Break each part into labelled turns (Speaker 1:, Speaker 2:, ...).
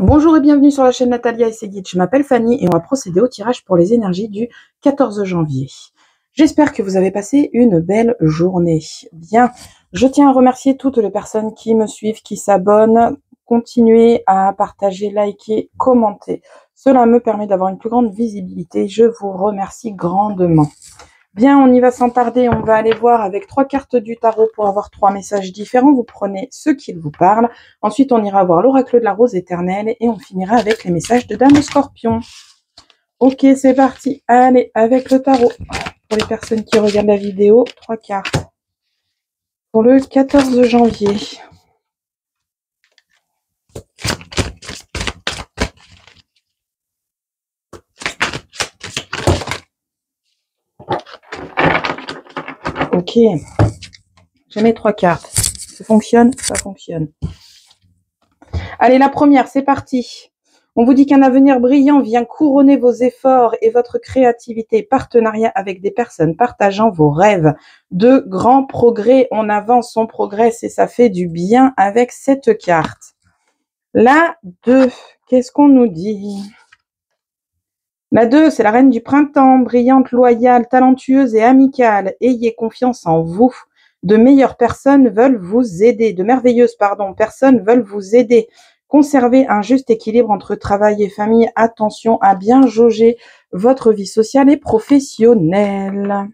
Speaker 1: Bonjour et bienvenue sur la chaîne Natalia et ses guides. Je m'appelle Fanny et on va procéder au tirage pour les énergies du 14 janvier. J'espère que vous avez passé une belle journée. Bien, je tiens à remercier toutes les personnes qui me suivent, qui s'abonnent. Continuez à partager, liker, commenter. Cela me permet d'avoir une plus grande visibilité. Je vous remercie grandement. Bien, on y va sans tarder, on va aller voir avec 3 cartes du tarot pour avoir 3 messages différents. Vous prenez ce qu'il vous parle. Ensuite, on ira voir l'oracle de la rose éternelle et on finira avec les messages de Dame Scorpion. Ok, c'est parti. Allez, avec le tarot. Pour les personnes qui regardent la vidéo, 3 cartes. Pour le 14 janvier. Ok. Je mets 3 cartes. Ça fonctionne, ça fonctionne. Allez, la première, c'est parti. On vous dit qu'un avenir brillant vient couronner vos efforts et votre créativité, partenariat avec des personnes partageant vos rêves. De grands progrès, on avance, on progresse et ça fait du bien avec cette carte. La 2, qu'est-ce qu'on nous dit? La 2, c'est la reine du printemps, brillante, loyale, talentueuse et amicale. Ayez confiance en vous. De meilleures personnes veulent vous aider. De merveilleuses, personnes veulent vous aider. Conservez un juste équilibre entre travail et famille. Attention à bien jauger votre vie sociale et professionnelle.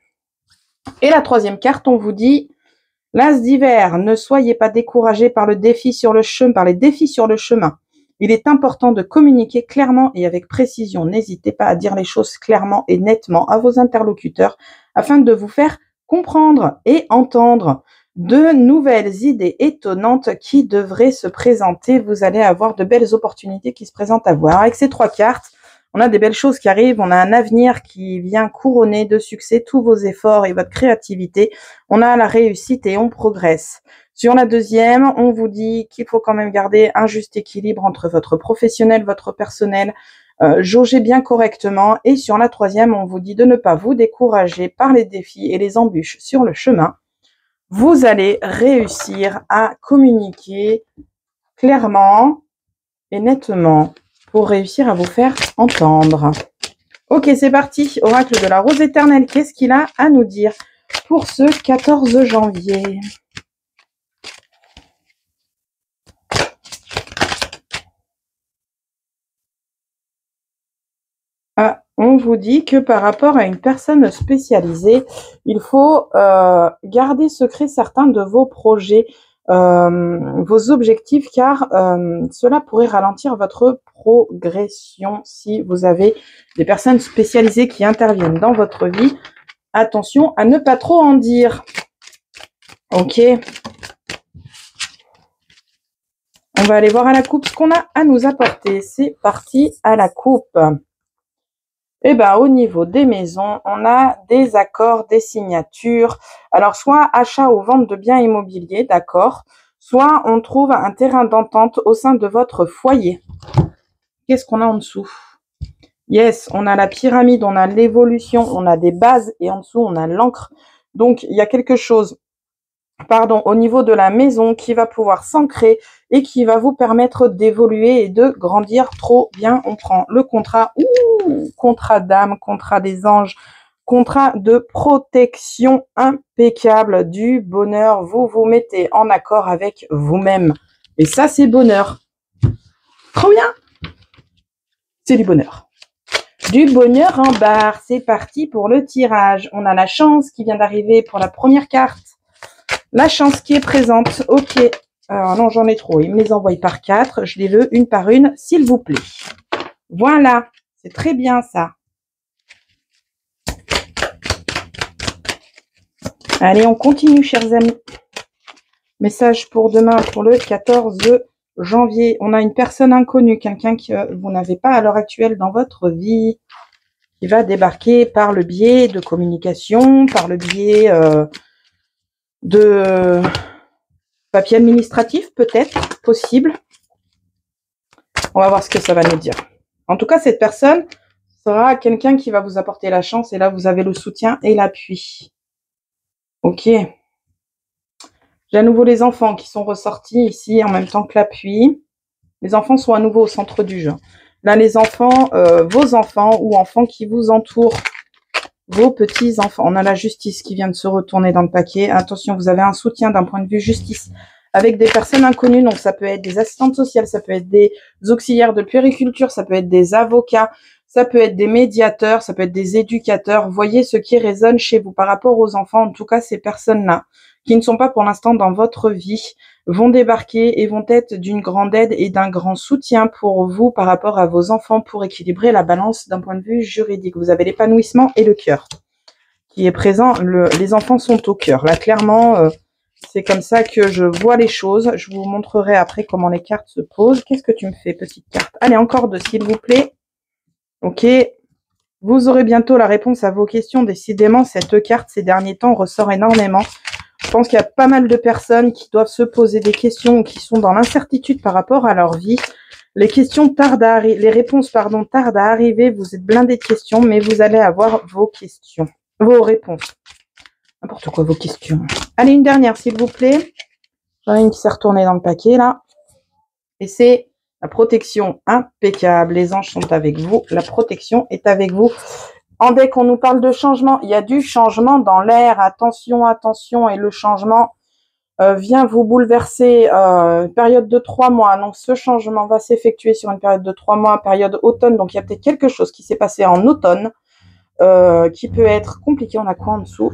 Speaker 1: Et la 3e carte, on vous dit l'as d'hiver. Ne soyez pas découragés par les défis sur le chemin. Il est important de communiquer clairement et avec précision. N'hésitez pas à dire les choses clairement et nettement à vos interlocuteurs afin de vous faire comprendre et entendre. De nouvelles idées étonnantes qui devraient se présenter. Vous allez avoir de belles opportunités qui se présentent à vous. Alors avec ces 3 cartes, on a des belles choses qui arrivent. On a un avenir qui vient couronner de succès tous vos efforts et votre créativité. On a la réussite et on progresse. Sur la 2e, on vous dit qu'il faut quand même garder un juste équilibre entre votre professionnel, votre personnel, jaugez bien correctement. Et sur la 3e, on vous dit de ne pas vous décourager par les défis et les embûches sur le chemin. Vous allez réussir à communiquer clairement et nettement pour réussir à vous faire entendre. Ok, c'est parti. Oracle de la rose éternelle, qu'est-ce qu'il a à nous dire pour ce 14 janvier? On vous dit que par rapport à une personne spécialisée, il faut garder secret certains de vos projets, vos objectifs, car cela pourrait ralentir votre progression si vous avez des personnes spécialisées qui interviennent dans votre vie. Attention à ne pas trop en dire. Ok. On va aller voir à la coupe ce qu'on a à nous apporter. C'est parti à la coupe. Eh ben, au niveau des maisons, on a des accords, des signatures. Alors, soit achat ou vente de biens immobiliers, d'accord. Soit on trouve un terrain d'entente au sein de votre foyer. Qu'est-ce qu'on a en dessous? Yes, on a la pyramide, on a l'évolution, on a des bases et en dessous, on a l'encre. Donc, il y a quelque chose, au niveau de la maison qui va pouvoir s'ancrer et qui va vous permettre d'évoluer et de grandir. Trop bien, on prend le contrat, contrat d'âme, contrat des anges, contrat de protection impeccable, du bonheur. Vous vous mettez en accord avec vous-même. Et ça, c'est bonheur. Trop bien. C'est du bonheur. Du bonheur en barre. C'est parti pour le tirage. On a la chance qui vient d'arriver pour la première carte. La chance qui est présente. Ok. Alors non, j'en ai trop. Il me les envoie par 4. Je les veux une par une, s'il vous plaît. Voilà. C'est très bien ça. Allez, on continue, chers amis. Message pour demain, pour le 14 janvier. On a une personne inconnue, quelqu'un que vous n'avez pas à l'heure actuelle dans votre vie, qui va débarquer par le biais de communication, par le biais de papier administratif, peut-être, possible. On va voir ce que ça va nous dire. En tout cas, cette personne sera quelqu'un qui va vous apporter la chance et là, vous avez le soutien et l'appui. Ok. J'ai à nouveau les enfants qui sont ressortis ici en même temps que l'appui. Les enfants sont à nouveau au centre du jeu. Là, les enfants, vos enfants ou enfants qui vous entourent, vos petits-enfants. On a la justice qui vient de se retourner dans le paquet. Attention, vous avez un soutien d'un point de vue justice avec des personnes inconnues. Donc, ça peut être des assistantes sociales, ça peut être des auxiliaires de puériculture, ça peut être des avocats, ça peut être des médiateurs, ça peut être des éducateurs. Voyez ce qui résonne chez vous par rapport aux enfants. En tout cas, ces personnes-là, qui ne sont pas pour l'instant dans votre vie, vont débarquer et vont être d'une grande aide et d'un grand soutien pour vous par rapport à vos enfants pour équilibrer la balance d'un point de vue juridique. Vous avez l'épanouissement et le cœur qui est présent. Les enfants sont au cœur. Là, clairement, c'est comme ça que je vois les choses. Je vous montrerai après comment les cartes se posent. Qu'est-ce que tu me fais, petite carte? Allez, encore deux, s'il vous plaît. Ok. Vous aurez bientôt la réponse à vos questions. Décidément, cette carte, ces derniers temps, ressort énormément. Je pense qu'il y a pas mal de personnes qui doivent se poser des questions ou qui sont dans l'incertitude par rapport à leur vie. Les questions tardent à arriver, les réponses, pardon, tardent à arriver. Vous êtes blindés de questions, mais vous allez avoir vos questions, vos réponses. N'importe quoi, vos questions. Allez, une dernière, s'il vous plaît. J'en ai une qui s'est retournée dans le paquet, là. Et c'est la protection impeccable. Les anges sont avec vous. La protection est avec vous. En deck, on nous parle de changement. Il y a du changement dans l'air. Attention, attention. Et le changement vient vous bouleverser. Une période de 3 mois. Donc, ce changement va s'effectuer sur une période de 3 mois, période automne. Donc, il y a peut-être quelque chose qui s'est passé en automne qui peut être compliqué. On a quoi en dessous?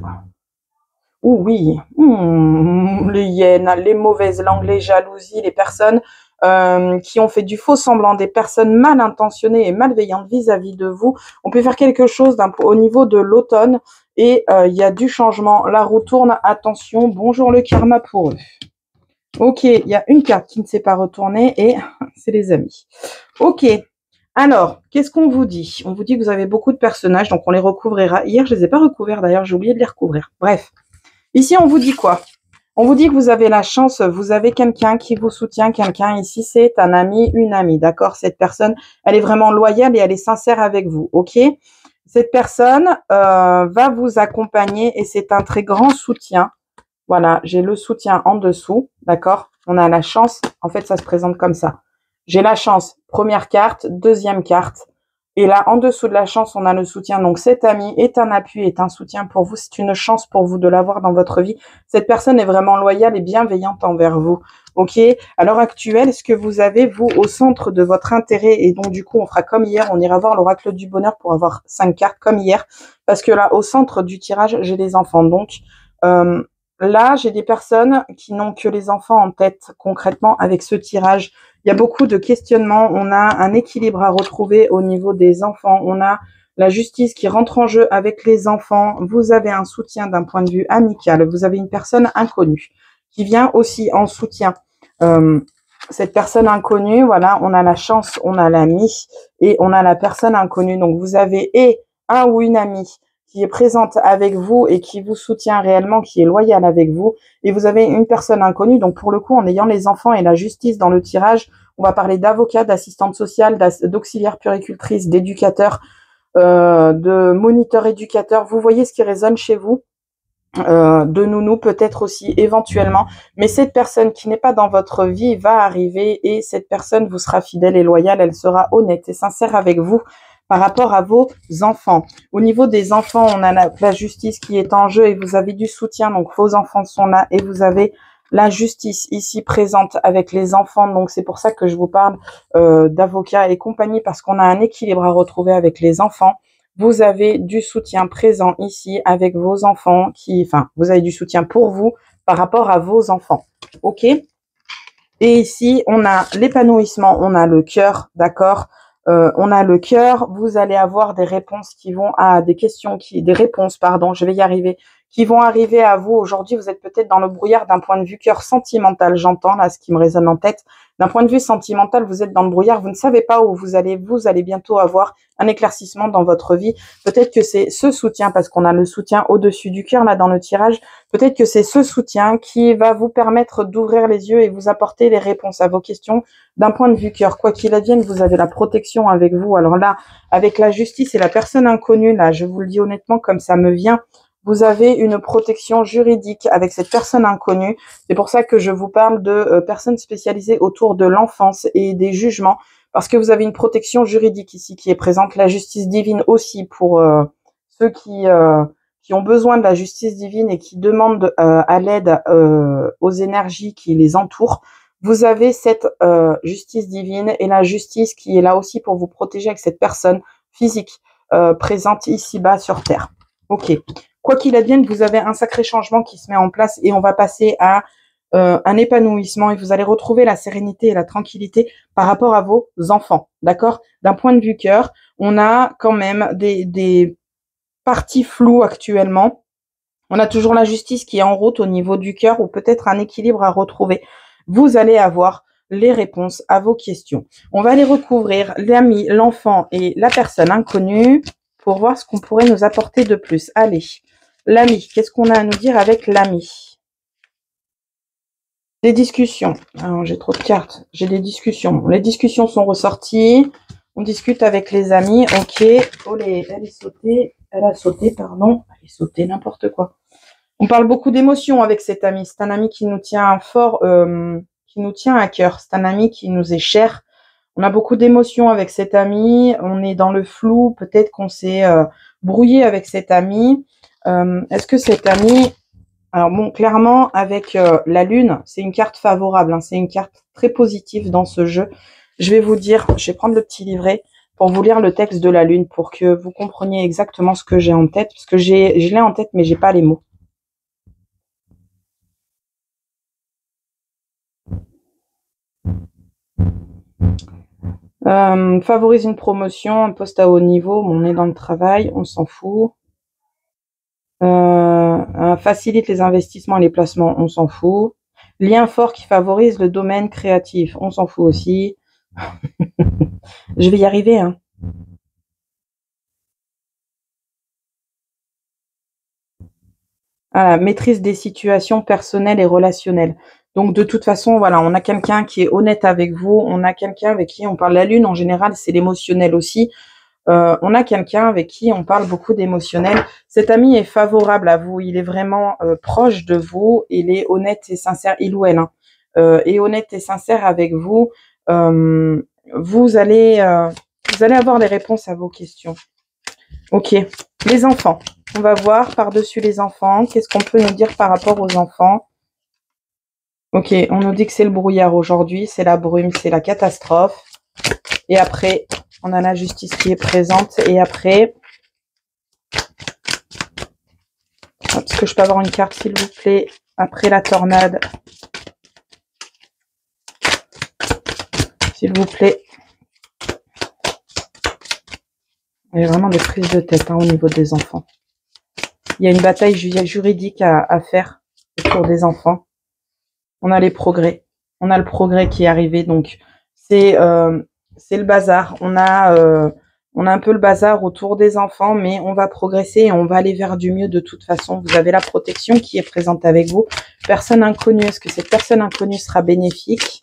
Speaker 1: Oh oui, les hyènes, les mauvaises langues, les jalousies, les personnes qui ont fait du faux semblant, des personnes mal intentionnées et malveillantes vis-à-vis de vous. On peut faire quelque chose au niveau de l'automne et il y a du changement. La roue tourne, attention, bonjour le karma pour eux. Ok, il y a une carte qui ne s'est pas retournée et c'est les amis. Ok, alors, qu'est-ce qu'on vous dit? On vous dit que vous avez beaucoup de personnages, donc on les recouvrira. Hier, je les ai pas recouverts d'ailleurs, j'ai oublié de les recouvrir. Bref. Ici, on vous dit quoi? On vous dit que vous avez la chance, vous avez quelqu'un qui vous soutient, quelqu'un ici, c'est un ami, une amie, d'accord? Cette personne, elle est vraiment loyale et elle est sincère avec vous, ok? Cette personne va vous accompagner et c'est un très grand soutien. Voilà, j'ai le soutien en dessous, d'accord? On a la chance, en fait, ça se présente comme ça. J'ai la chance, première carte, deuxième carte. Et là, en dessous de la chance, on a le soutien. Donc, cet ami est un appui, est un soutien pour vous. C'est une chance pour vous de l'avoir dans votre vie. Cette personne est vraiment loyale et bienveillante envers vous. Ok? À l'heure actuelle, est-ce que vous avez, vous, au centre de votre intérêt? Et donc, du coup, on fera comme hier. On ira voir l'oracle du bonheur pour avoir 5 cartes comme hier. Parce que là, au centre du tirage, j'ai les enfants. Donc, là, j'ai des personnes qui n'ont que les enfants en tête, concrètement, avec ce tirage. Il y a beaucoup de questionnements. On a un équilibre à retrouver au niveau des enfants. On a la justice qui rentre en jeu avec les enfants. Vous avez un soutien d'un point de vue amical. Vous avez une personne inconnue qui vient aussi en soutien. Cette personne inconnue, voilà, on a la chance, on a l'ami et on a la personne inconnue. Donc, vous avez et un ou une amie qui est présente avec vous et qui vous soutient réellement, qui est loyale avec vous. Et vous avez une personne inconnue. Donc, pour le coup, en ayant les enfants et la justice dans le tirage, on va parler d'avocat, d'assistante sociale, d'auxiliaire puéricultrice, d'éducateur, de moniteur éducateur. Vous voyez ce qui résonne chez vous, de nounou peut-être aussi éventuellement. Mais cette personne qui n'est pas dans votre vie va arriver et cette personne vous sera fidèle et loyale. Elle sera honnête et sincère avec vous par rapport à vos enfants. Au niveau des enfants, on a la justice qui est en jeu et vous avez du soutien. Donc, vos enfants sont là et vous avez la justice ici présente avec les enfants. Donc, c'est pour ça que je vous parle d'avocats et compagnie parce qu'on a un équilibre à retrouver avec les enfants. Vous avez du soutien présent ici avec vos enfants vous avez du soutien pour vous par rapport à vos enfants. OK? Et ici, on a l'épanouissement, on a le cœur, d'accord? On a le cœur, vous allez avoir des réponses qui vont à des questions des réponses, pardon, je vais y arriver, qui vont arriver à vous. Aujourd'hui, vous êtes peut-être dans le brouillard d'un point de vue cœur sentimental, j'entends là ce qui me résonne en tête. D'un point de vue sentimental, vous êtes dans le brouillard, vous ne savez pas où vous allez bientôt avoir un éclaircissement dans votre vie. Peut-être que c'est ce soutien, parce qu'on a le soutien au-dessus du cœur là dans le tirage, peut-être que c'est ce soutien qui va vous permettre d'ouvrir les yeux et vous apporter les réponses à vos questions d'un point de vue cœur. Quoi qu'il advienne, vous avez la protection avec vous. Alors là, avec la justice et la personne inconnue, là, je vous le dis honnêtement comme ça me vient, vous avez une protection juridique avec cette personne inconnue. C'est pour ça que je vous parle de personnes spécialisées autour de l'enfance et des jugements, parce que vous avez une protection juridique ici qui est présente, la justice divine aussi pour ceux qui ont besoin de la justice divine et qui demandent à l'aide aux énergies qui les entourent. Vous avez cette justice divine et la justice qui est là aussi pour vous protéger avec cette personne physique présente ici-bas sur Terre. Ok. Quoi qu'il advienne, vous avez un sacré changement qui se met en place et on va passer à un épanouissement et vous allez retrouver la sérénité et la tranquillité par rapport à vos enfants. D'accord? D'un point de vue cœur, on a quand même des parties floues actuellement. On a toujours la justice qui est en route au niveau du cœur ou peut-être un équilibre à retrouver. Vous allez avoir les réponses à vos questions. On va aller recouvrir l'ami, l'enfant et la personne inconnue pour voir ce qu'on pourrait nous apporter de plus. Allez, l'ami, qu'est-ce qu'on a à nous dire avec l'ami? Des discussions. Alors, j'ai trop de cartes. J'ai des discussions. Les discussions sont ressorties. On discute avec les amis. Ok. Oh, elle est sautée. Elle a sauté, pardon. Elle est sautée, n'importe quoi. On parle beaucoup d'émotions avec cet ami. C'est un ami qui nous tient fort, qui nous tient à cœur. C'est un ami qui nous est cher. On a beaucoup d'émotions avec cet ami. On est dans le flou. Peut-être qu'on s'est brouillé avec cet ami. Est-ce que cet ami... Alors bon, clairement, avec la lune, c'est une carte favorable. Hein, c'est une carte très positive dans ce jeu. Je vais vous dire, je vais prendre le petit livret pour vous lire le texte de la lune pour que vous compreniez exactement ce que j'ai en tête. Parce que je l'ai en tête, mais j'ai pas les mots. Favorise une promotion, un poste à haut niveau. Bon, on est dans le travail, on s'en fout. Facilite les investissements et les placements, on s'en fout. Lien fort qui favorise le domaine créatif, on s'en fout aussi. Je vais y arriver, hein. Voilà, maîtrise des situations personnelles et relationnelles. Donc de toute façon, voilà, on a quelqu'un qui est honnête avec vous, on a quelqu'un avec qui on parle. La lune, en général, c'est l'émotionnel aussi. On a quelqu'un avec qui on parle beaucoup d'émotionnel. Cet ami est favorable à vous, il est vraiment proche de vous, il est honnête et sincère, il ou elle, hein, est honnête et sincère avec vous. Vous allez avoir les réponses à vos questions. Ok, les enfants. On va voir par-dessus les enfants. Qu'est-ce qu'on peut nous dire par rapport aux enfants? Ok, on nous dit que c'est le brouillard aujourd'hui, c'est la brume, c'est la catastrophe. Et après, on a la justice qui est présente. Et après, est-ce que je peux avoir une carte, s'il vous plaît? Après la tornade. S'il vous plaît. Il y a vraiment des prises de tête hein, au niveau des enfants. Il y a une bataille juridique à faire autour des enfants. On a les progrès. On a le progrès qui est arrivé. Donc, c'est le bazar. On a un peu le bazar autour des enfants, mais on va progresser et on va aller vers du mieux de toute façon. Vous avez la protection qui est présente avec vous. Personne inconnue. Est-ce que cette personne inconnue sera bénéfique?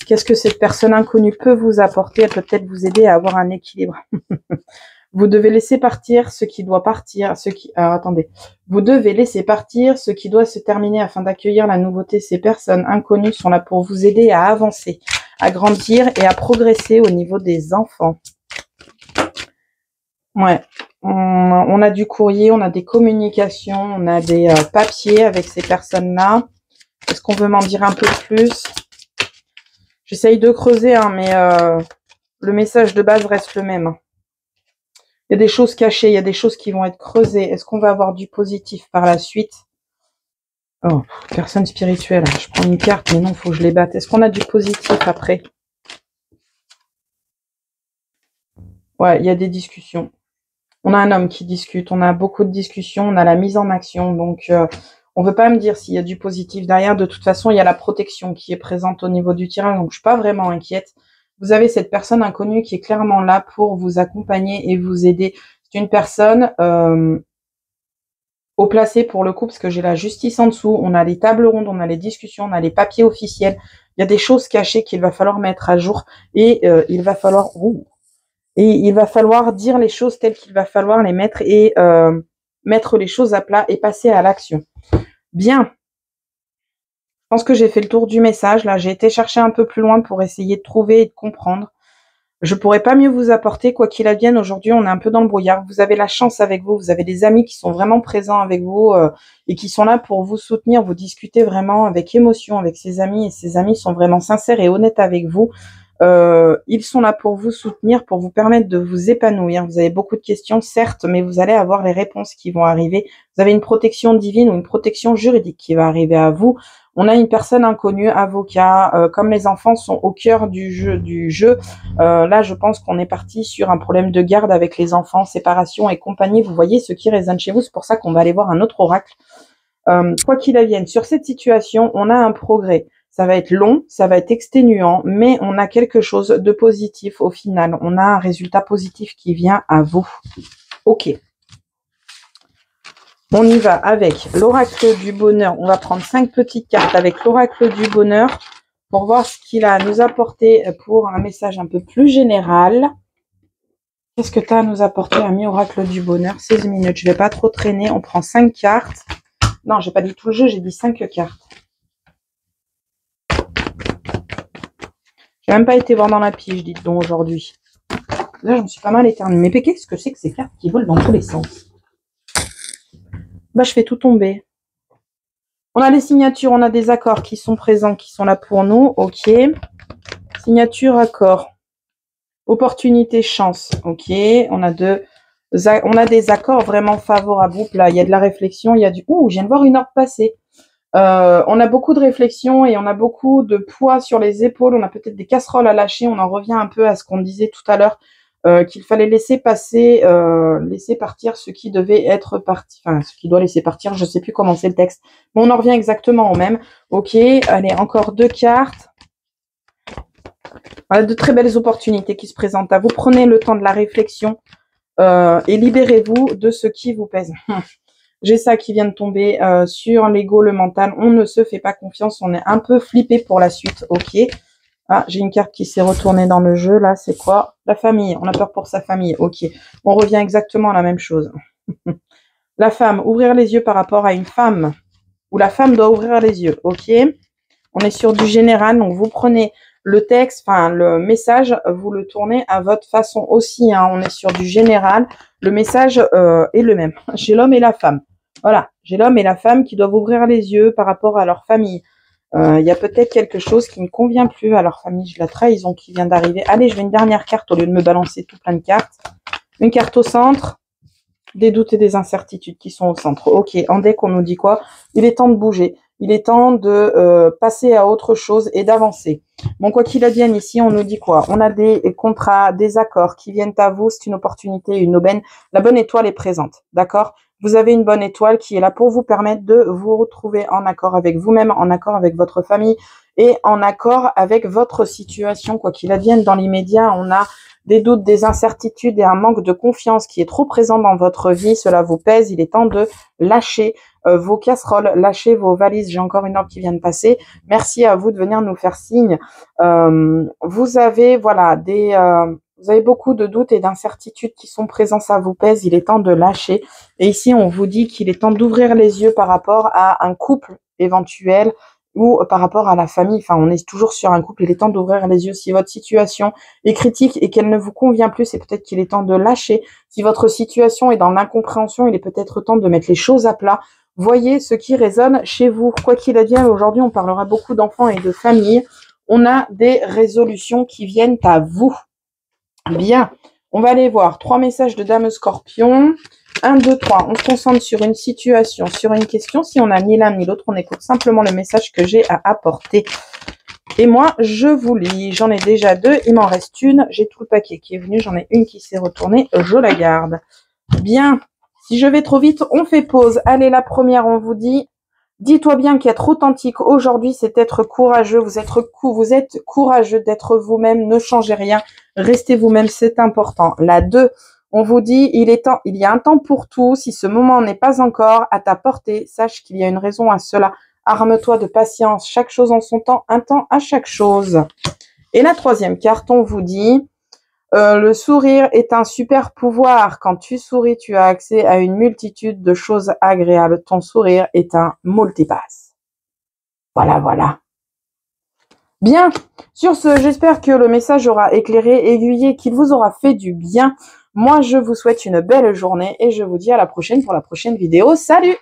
Speaker 1: Qu'est-ce que cette personne inconnue peut vous apporter? Elle peut peut-être vous aider à avoir un équilibre. Vous devez laisser partir ce qui doit partir, alors attendez. Vous devez laisser partir ce qui doit se terminer afin d'accueillir la nouveauté. Ces personnes inconnues sont là pour vous aider à avancer, à grandir et à progresser au niveau des enfants. Ouais. On a du courrier, on a des communications, on a des papiers avec ces personnes-là. Est-ce qu'on veut m'en dire un peu plus? J'essaye de creuser, hein, mais le message de base reste le même. Il y a des choses cachées, il y a des choses qui vont être creusées. Est-ce qu'on va avoir du positif par la suite? Oh, personne spirituelle. Je prends une carte, mais non, il faut que je les batte. Est-ce qu'on a du positif après? Ouais, il y a des discussions. On a un homme qui discute, on a beaucoup de discussions, on a la mise en action. Donc, on ne veut pas me dire s'il y a du positif derrière. De toute façon, il y a la protection qui est présente au niveau du tirage. Donc, je suis pas vraiment inquiète. Vous avez cette personne inconnue qui est clairement là pour vous accompagner et vous aider. C'est une personne haut placée pour le coup, parce que j'ai la justice en dessous. On a les tables rondes, on a les discussions, on a les papiers officiels. Il y a des choses cachées qu'il va falloir mettre à jour et il va falloir dire les choses telles qu'il va falloir les mettre et mettre les choses à plat et passer à l'action. Bien. Je pense que j'ai fait le tour du message. Là, j'ai été chercher un peu plus loin pour essayer de trouver et de comprendre. Je pourrais pas mieux vous apporter, quoi qu'il advienne. Aujourd'hui, on est un peu dans le brouillard. Vous avez la chance avec vous. Vous avez des amis qui sont vraiment présents avec vous et qui sont là pour vous soutenir, vous discuter vraiment avec émotion avec ces amis. Et ces amis sont vraiment sincères et honnêtes avec vous. Ils sont là pour vous soutenir, pour vous permettre de vous épanouir. Vous avez beaucoup de questions, certes, mais vous allez avoir les réponses qui vont arriver. Vous avez une protection divine ou une protection juridique qui va arriver à vous. On a une personne inconnue, avocat, comme les enfants sont au cœur du jeu. Là, je pense qu'on est parti sur un problème de garde avec les enfants, séparation et compagnie. Vous voyez ce qui résonne chez vous. C'est pour ça qu'on va aller voir un autre oracle. Quoi qu'il advienne, sur cette situation, on a un progrès. Ça va être long, ça va être exténuant, mais on a quelque chose de positif au final. On a un résultat positif qui vient à vous. Ok. On y va avec l'oracle du bonheur. On va prendre 5 petites cartes avec l'oracle du bonheur pour voir ce qu'il a à nous apporter pour un message un peu plus général. Qu'est-ce que tu as à nous apporter, ami oracle du bonheur? 16 minutes. Je ne vais pas trop traîner. On prend 5 cartes. Non, j'ai pas dit tout le jeu, j'ai dit 5 cartes. J'ai même pas été voir dans la pige, dites donc, aujourd'hui. Là, je me suis pas mal éternuée. Mais qu'est-ce que c'est que ces cartes qui volent dans tous les sens? Bah, je fais tout tomber. On a les signatures, on a des accords qui sont présents, qui sont là pour nous. Ok. Signature, accord. Opportunité, chance. Ok. On a des accords vraiment favorables. Là, il y a de la réflexion, il y a du... Ouh, je viens de voir une heure passer. On a beaucoup de réflexion et on a beaucoup de poids sur les épaules. On a peut-être des casseroles à lâcher. On en revient un peu à ce qu'on disait tout à l'heure. Qu'il fallait laisser partir ce qui devait être parti, enfin ce qui doit laisser partir, je sais plus comment c'est le texte, mais on en revient exactement au même. Ok, allez, encore 2 cartes. Voilà, de très belles opportunités qui se présentent à vous. Prenez le temps de la réflexion et libérez-vous de ce qui vous pèse. J'ai ça qui vient de tomber sur l'ego, le mental. On ne se fait pas confiance, on est un peu flippé pour la suite. Ok. Ah, j'ai une carte qui s'est retournée dans le jeu, là, c'est quoi? La famille, on a peur pour sa famille, ok. On revient exactement à la même chose. La femme, ouvrir les yeux par rapport à une femme, ou la femme doit ouvrir les yeux, ok. On est sur du général, donc vous prenez le texte, enfin le message, vous le tournez à votre façon aussi, hein. On est sur du général, le message est le même. J'ai l'homme et la femme, voilà, j'ai l'homme et la femme qui doivent ouvrir les yeux par rapport à leur famille. Il y a peut-être quelque chose qui ne convient plus à leur famille. La trahison qui vient d'arriver. Allez, je vais une dernière carte au lieu de me balancer tout plein de cartes. Une carte au centre. Des doutes et des incertitudes qui sont au centre. Ok, en deck, on nous dit quoi? Il est temps de bouger. Il est temps de passer à autre chose et d'avancer. Bon, quoi qu'il advienne, ici, on nous dit quoi? On a des contrats, des accords qui viennent à vous. C'est une opportunité, une aubaine. La bonne étoile est présente, d'accord? Vous avez une bonne étoile qui est là pour vous permettre de vous retrouver en accord avec vous-même, en accord avec votre famille et en accord avec votre situation. Quoi qu'il advienne, dans l'immédiat, on a des doutes, des incertitudes et un manque de confiance qui est trop présent dans votre vie. Cela vous pèse. Il est temps de lâcher vos casseroles, lâcher vos valises. J'ai encore une heure qui vient de passer. Merci à vous de venir nous faire signe. Vous avez, voilà, vous avez beaucoup de doutes et d'incertitudes qui sont présents, ça vous pèse, il est temps de lâcher. Et ici, on vous dit qu'il est temps d'ouvrir les yeux par rapport à un couple éventuel ou par rapport à la famille. Enfin, on est toujours sur un couple, il est temps d'ouvrir les yeux. Si votre situation est critique et qu'elle ne vous convient plus, c'est peut-être qu'il est temps de lâcher. Si votre situation est dans l'incompréhension, il est peut-être temps de mettre les choses à plat. Voyez ce qui résonne chez vous. Quoi qu'il advienne, aujourd'hui, on parlera beaucoup d'enfants et de famille. On a des résolutions qui viennent à vous. Bien, on va aller voir 3 messages de Dame Scorpion. 1, 2, 3. On se concentre sur une situation, sur une question. Si on n'a ni l'un ni l'autre, on écoute simplement le message que j'ai à apporter. Et moi, je vous lis. J'en ai déjà 2. Il m'en reste une. J'ai tout le paquet qui est venu. J'en ai une qui s'est retournée. Je la garde. Bien. Si je vais trop vite, on fait pause. Allez, la première, on vous dit... Dis-toi bien qu'être authentique aujourd'hui, c'est être courageux. Vous êtes courageux d'être vous-même. Ne changez rien. Restez vous-même, c'est important. La 2, on vous dit, il y a un temps pour tout. Si ce moment n'est pas encore à ta portée, sache qu'il y a une raison à cela. Arme-toi de patience. Chaque chose en son temps, un temps à chaque chose. Et la 3e carte, on vous dit, Le sourire est un super pouvoir. Quand tu souris, tu as accès à une multitude de choses agréables. Ton sourire est un multipass. Voilà, voilà. Bien. Sur ce, j'espère que le message aura éclairé, aiguillé, qu'il vous aura fait du bien. Moi, je vous souhaite une belle journée et je vous dis à la prochaine pour la prochaine vidéo. Salut!